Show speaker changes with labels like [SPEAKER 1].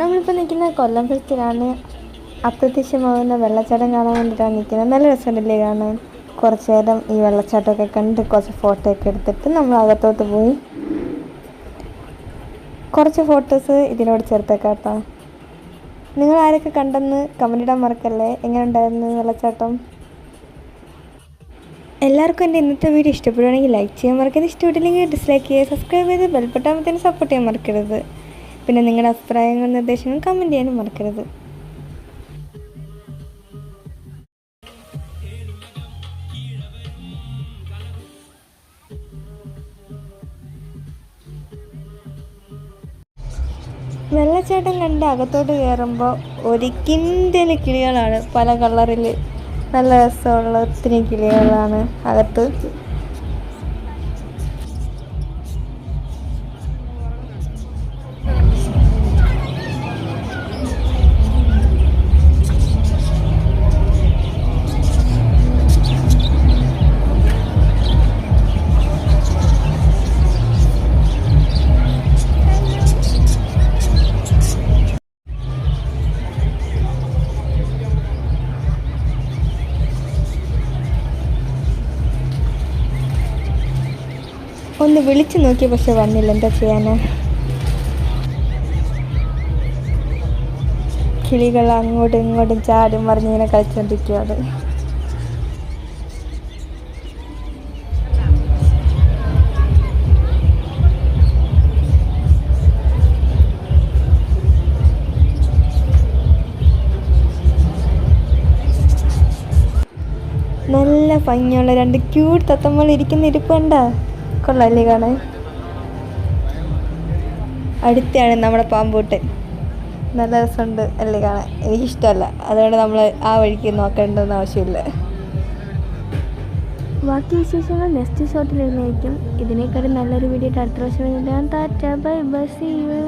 [SPEAKER 1] നമ്മളിപ്പോൾ നിൽക്കുന്ന കൊല്ലം ഫെസ്റ്റിലാണ്. അപ്രത്യക്ഷമാകുന്ന വെള്ളച്ചാട്ടം കാണാൻ വേണ്ടിയിട്ടാണ് നിൽക്കുന്നത്. നല്ല രസമുണ്ടല്ലേ കാണാൻ. കുറച്ച് നേരം ഈ വെള്ളച്ചാട്ടമൊക്കെ കണ്ട് കുറച്ച് ഫോട്ടോ ഒക്കെ എടുത്തിട്ട് നമ്മൾ അകത്തോട്ട് പോയി. കുറച്ച് ഫോട്ടോസ് ഇതിനോട് ചേർത്തേക്കാം കേട്ടോ. നിങ്ങൾ ആരൊക്കെ കണ്ടെന്ന് കമൻ്റ് ഇടാൻ മറക്കല്ലേ. എങ്ങനെ ഉണ്ടായിരുന്നു വെള്ളച്ചാട്ടം? എല്ലാവർക്കും എൻ്റെ ഇന്നത്തെ വീഡിയോ ഇഷ്ടപ്പെടുവാണെങ്കിൽ ലൈക്ക് ചെയ്യാൻ മറക്കരുത്. ഇഷ്ടപ്പെട്ടില്ലെങ്കിൽ ഡിസ്ലൈക്ക് ചെയ്യുക. സബ്സ്ക്രൈബ് ചെയ്ത് ബെൽബട്ടൺ സപ്പോർട്ട് ചെയ്യാൻ മറക്കരുത്. പിന്നെ നിങ്ങളുടെ അഭിപ്രായങ്ങളും നിർദ്ദേശങ്ങളും കമൻറ്റ് ചെയ്യാനും മറക്കരുത്. വെള്ളച്ചാട്ടം കണ്ട് അകത്തോട്ട് കയറുമ്പോൾ ഒരു കിൻഡൽ കിളികളാണ്. പല കളറിൽ നല്ല രസമുള്ള ഒത്തിരി കിളികളാണ് അകത്ത്. ഒന്ന് വിളിച്ചു നോക്കി, പക്ഷെ വന്നില്ല. എന്താ ചെയ്യാനാ? കിളികൾ അങ്ങോട്ടും ഇങ്ങോട്ടും ചാടും മറിഞ്ഞിങ്ങനെ കളിച്ചോണ്ടിരിക്കും. അത് നല്ല ഭംഗിയുള്ള രണ്ട് ക്യൂട്ട് തത്തമ്മൾ ഇരിക്കുന്ന ഇരിപ്പുണ്ട. കൊള്ളാല്ലേ കാണാൻ. അടുത്താണ് നമ്മുടെ പാമ്പൂട്ടൻ. നല്ല രസമുണ്ട് അല്ലേ കാണാൻ. എനിക്കിഷ്ടമല്ല, അതുകൊണ്ട് നമ്മൾ ആ വഴിക്ക് നോക്കേണ്ടെന്ന് ആവശ്യമില്ല. ബാക്കി വിശേഷങ്ങൾ നെക്സ്റ്റ് ഷോട്ടിൽ എഴുന്നേക്കും. ഇതിനേക്കാളും നല്ലൊരു വീഡിയോ അടുത്ത പ്രാവശ്യം. Tata bye bye, see U.